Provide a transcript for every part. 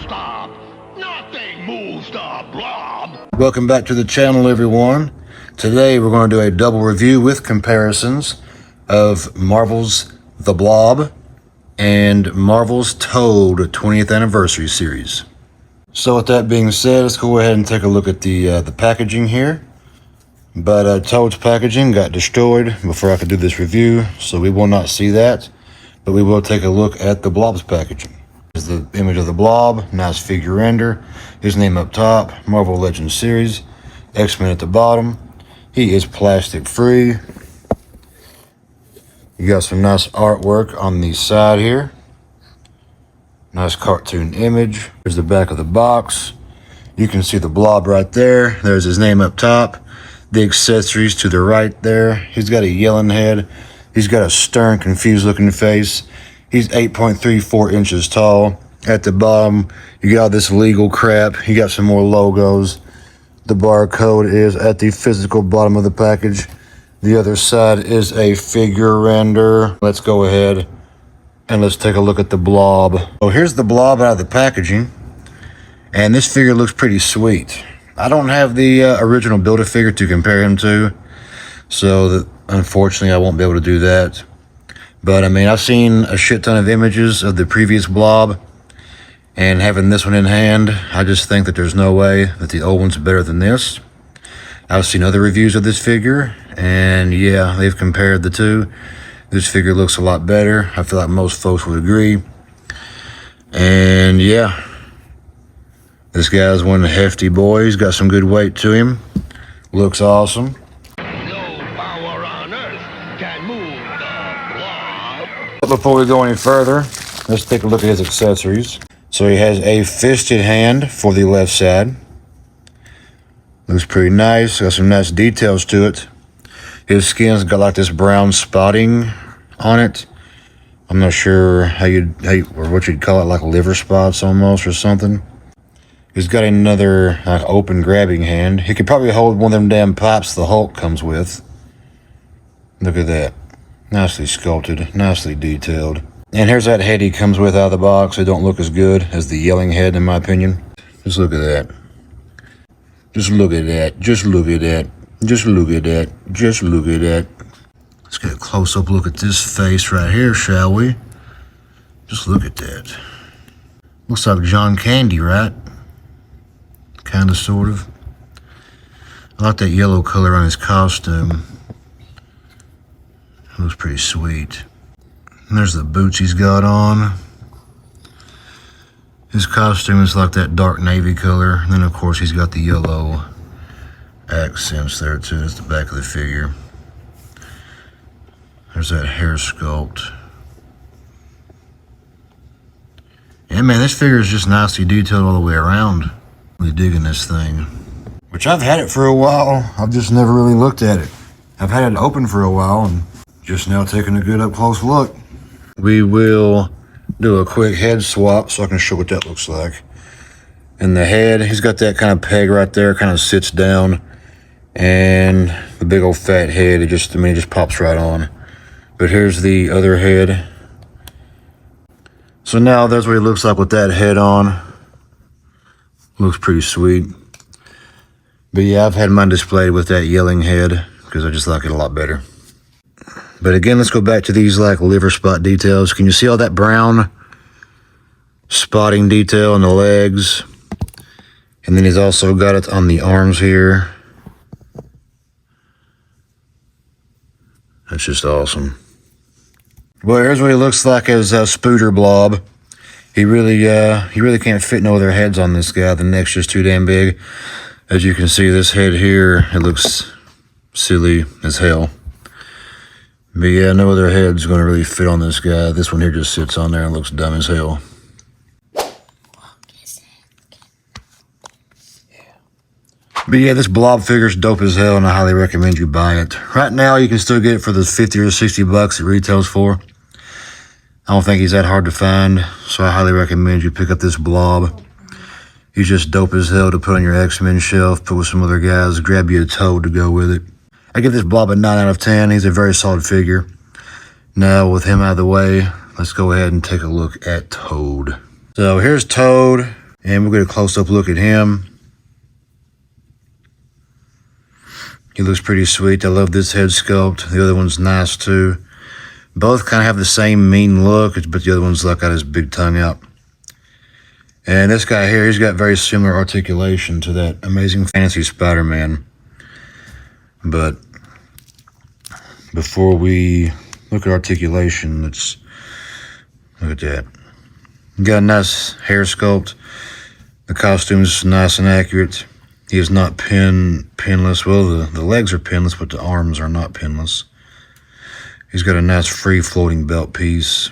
stop. Nothing moves the blob. Welcome back to the channel, everyone. Today we're going to do a double review with comparisons of Marvel's The Blob and Marvel's Toad 20th Anniversary Series. So with that being said, let's go ahead and take a look at the packaging here. But Toad's packaging got destroyed before I could do this review, so we will not see that. But we will take a look at the Blob's packaging. Here's the image of the Blob, nice figure render. His name up top, Marvel Legends Series, X-Men at the bottom. He is plastic free. You got some nice artwork on the side here. Nice cartoon image. Here's the back of the box. You can see the Blob right there. There's his name up top. The accessories to the right there. He's got a yelling head. He's got a stern, confused looking face. He's 8.34 inches tall. At the bottom, you got all this legal crap. You got some more logos. The barcode is at the physical bottom of the package. The other side is a figure render. Let's go ahead and let's take a look at the Blob. So here's the Blob out of the packaging. And this figure looks pretty sweet. I don't have the original Build-A-Figure to compare him to. So unfortunately, I won't be able to do that. But I mean, I've seen a shit ton of images of the previous Blob. And having this one in hand, I just think that there's no way that the old one's better than this. I've seen other reviews of this figure. And yeah, they've compared the two. This figure looks a lot better. I feel like most folks would agree. And yeah, this guy's one hefty boy. He's got some good weight to him. Looks awesome. No power on earth can move the blob. But before we go any further, let's take a look at his accessories. So he has a fisted hand for the left side. Looks pretty nice. Got some nice details to it. His skin's got like this brown spotting on it. I'm not sure or what you'd call it, like liver spots almost or something. He's got another open grabbing hand. He could probably hold one of them damn pipes the Hulk comes with. Look at that. Nicely sculpted, nicely detailed. And here's that head he comes with out of the box. It don't look as good as the yelling head in my opinion. Just look at that. Just look at that. Just look at that. Just look at that. Just look at that. Let's get a close-up look at this face right here, shall we? Just look at that. Looks like John Candy, right? Kind of, sort of. I like that yellow color on his costume. It looks pretty sweet. And there's the boots he's got on. His costume is like that dark navy color. And then, of course, he's got the yellow accents there, too. That's the back of the figure. There's that hair sculpt. Yeah, man, this figure is just nicely detailed all the way around. Really digging this thing. Which I've had it for a while. I've just never really looked at it. I've had it open for a while and just now taking a good up close look. We will do a quick head swap so I can show what that looks like. And the head, he's got that kind of peg right there, kind of sits down. And the big old fat head, it just pops right on. But here's the other head. So now there's what he looks like with that head on. Looks pretty sweet. But yeah, I've had mine displayed with that yelling head because I just like it a lot better. But again, let's go back to these like liver spot details. Can you see all that brown spotting detail on the legs? And then he's also got it on the arms here. That's just awesome. Well, here's what he looks like as a Spooter Blob. He really can't fit no other heads on this guy. The neck's just too damn big. As you can see, this head here, it looks silly as hell. But yeah, no other head's gonna really fit on this guy. This one here just sits on there and looks dumb as hell. But yeah, this Blob figure's dope as hell, and I highly recommend you buy it. Right now, you can still get it for the 50 or 60 bucks it retails for. I don't think he's that hard to find, so I highly recommend you pick up this Blob. He's just dope as hell to put on your X-Men shelf, put with some other guys, grab you a Toad to go with it. I give this Blob a 9 out of 10. He's a very solid figure. Now, with him out of the way, let's go ahead and take a look at Toad. So here's Toad. And we'll get a close-up look at him. He looks pretty sweet. I love this head sculpt. The other one's nice too. Both kind of have the same mean look, but the other one's like got his big tongue out. And this guy here, he's got very similar articulation to that Amazing Fantasy Spider-Man. But before we look at articulation, let's look at that. Got a nice hair sculpt. The costume's nice and accurate. He is not pinless. Well, the legs are pinless, but the arms are not pinless. He's got a nice free-floating belt piece.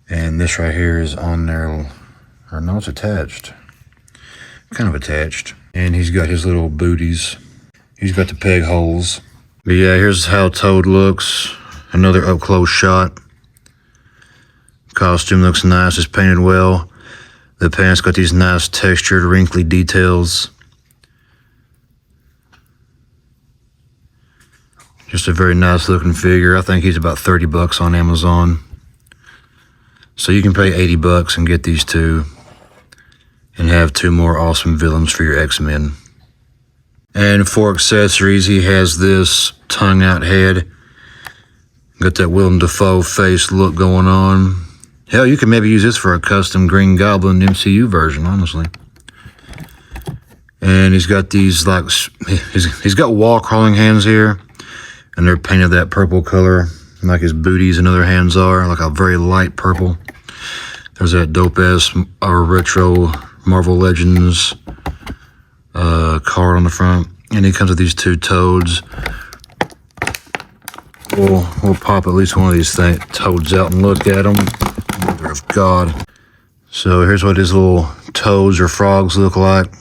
And this right here is on there, or no, it's attached. Kind of attached. And he's got his little booties. He's got the peg holes. But yeah, here's how Toad looks. Another up-close shot. Costume looks nice, it's painted well. The pants got these nice textured, wrinkly details. Just a very nice looking figure. I think he's about 30 bucks on Amazon. So you can pay 80 bucks and get these two and have two more awesome villains for your X-Men. And for accessories, he has this tongue out head. Got that Willem Dafoe face look going on. Hell, you could maybe use this for a custom Green Goblin MCU version, honestly. And he's got these, like, he's got wall crawling hands here. And they're painted that purple color, like his booties and other hands are, like a very light purple. There's that dope-ass retro Marvel Legends card on the front. And he comes with these two toads. We'll pop at least one of these toads out and look at them. Mother of God. So here's what his little toads or frogs look like.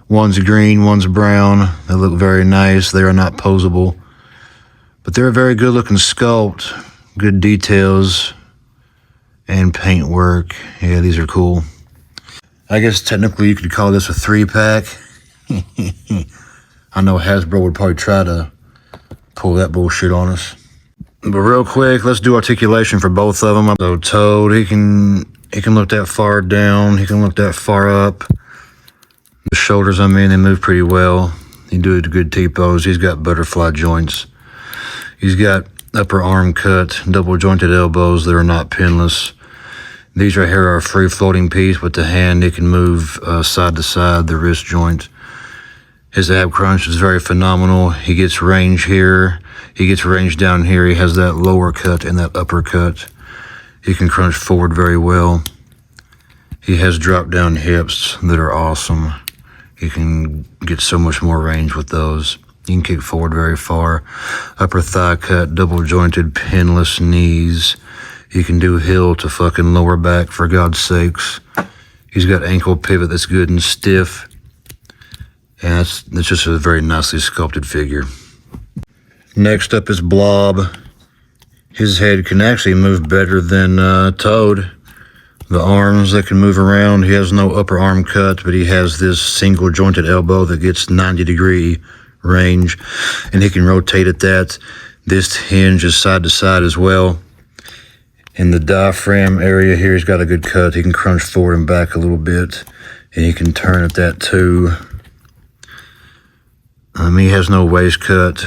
One's green, one's brown. They look very nice. They are not posable. But they're a very good looking sculpt, good details, and paint work. Yeah, these are cool. I guess technically you could call this a 3-pack. I know Hasbro would probably try to pull that bullshit on us. But real quick, let's do articulation for both of them. So Toad, he can look that far down, he can look that far up. The shoulders, I mean, they move pretty well. He do a good T-pose. He's got butterfly joints. He's got upper arm cut, double jointed elbows that are not pinless. These right here are a free floating piece with the hand. It can move side to side, the wrist joint. His ab crunch is very phenomenal. He gets range here. He gets range down here. He has that lower cut and that upper cut. He can crunch forward very well. He has drop down hips that are awesome. He can get so much more range with those. He can kick forward very far. Upper thigh cut, double jointed, pinless knees. He can do heel to fucking lower back, for God's sakes. He's got ankle pivot that's good and stiff. And that's just a very nicely sculpted figure. Next up is Blob. His head can actually move better than Toad. The arms that can move around. He has no upper arm cut, but he has this single jointed elbow that gets 90-degree range, and he can rotate at that. This hinge is side to side as well. In the diaphragm area here, he's got a good cut. He can crunch forward and back a little bit, and he can turn at that too. He has no waist cut.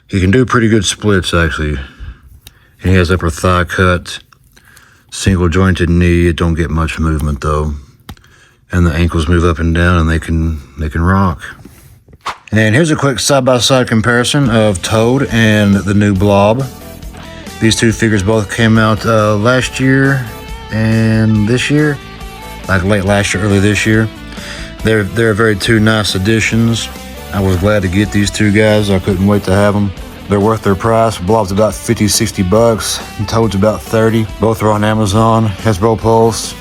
He can do pretty good splits, actually. And he has upper thigh cut, single jointed knee. It don't get much movement though. And the ankles move up and down, and they can rock. And here's a quick side-by-side comparison of Toad and the new Blob. These two figures both came out last year and this year, like late last year, early this year. They're very two nice additions. I was glad to get these two guys. I couldn't wait to have them. They're worth their price. Blob's about 50, 60 bucks, and Toad's about 30. Both are on Amazon. Hasbro Pulse,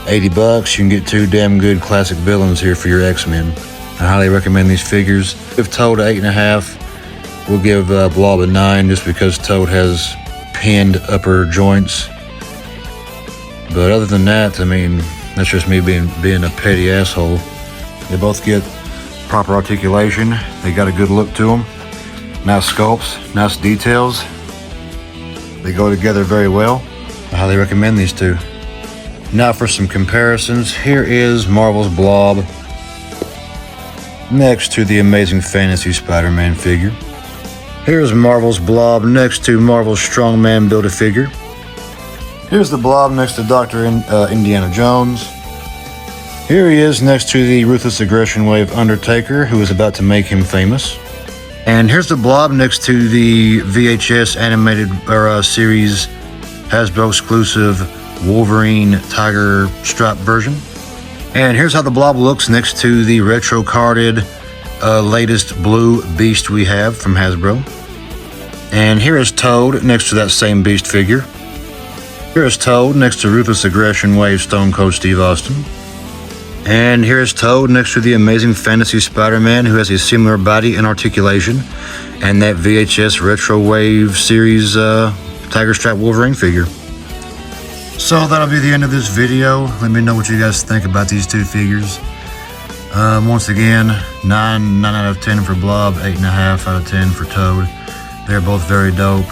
80 bucks. You can get two damn good classic villains here for your X-Men. I highly recommend these figures. Give Toad an 8.5. We'll give Blob a 9 just because Toad has pinned upper joints. But other than that, I mean, that's just me being a petty asshole. They both get proper articulation. They got a good look to them. Nice sculpts, nice details. They go together very well. I highly recommend these two. Now for some comparisons. Here is Marvel's Blob next to the Amazing Fantasy Spider-Man figure. Here's Marvel's Blob next to Marvel's Strongman Build-A-Figure. Here's the Blob next to Dr. Indiana Jones. Here he is next to the Ruthless Aggression Wave Undertaker, who is about to make him famous. And here's the Blob next to the VHS animated series Hasbro exclusive Wolverine Tiger Stripe version. And here's how the Blob looks next to the retro carded latest blue Beast we have from Hasbro. And here is Toad next to that same Beast figure. Here is Toad next to Ruthless Aggression Wave Stone Cold Steve Austin. And here is Toad next to the Amazing Fantasy Spider-Man, who has a similar body and articulation, and that VHS Retro Wave series Tiger Stripe Wolverine figure. So that'll be the end of this video. Let me know what you guys think about these two figures. Once again, 9 out of 10 for Blob, 8.5 out of 10 for Toad. They're both very dope.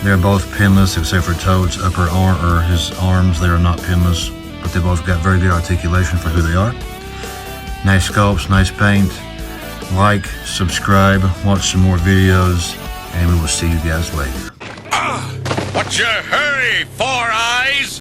They're both pinless except for Toad's upper arm, or his arms. They are not pinless, but they both got very good articulation for who they are. Nice sculpts, nice paint. Like, subscribe, watch some more videos, and we will see you guys later. What's your hurry, Four Eyes?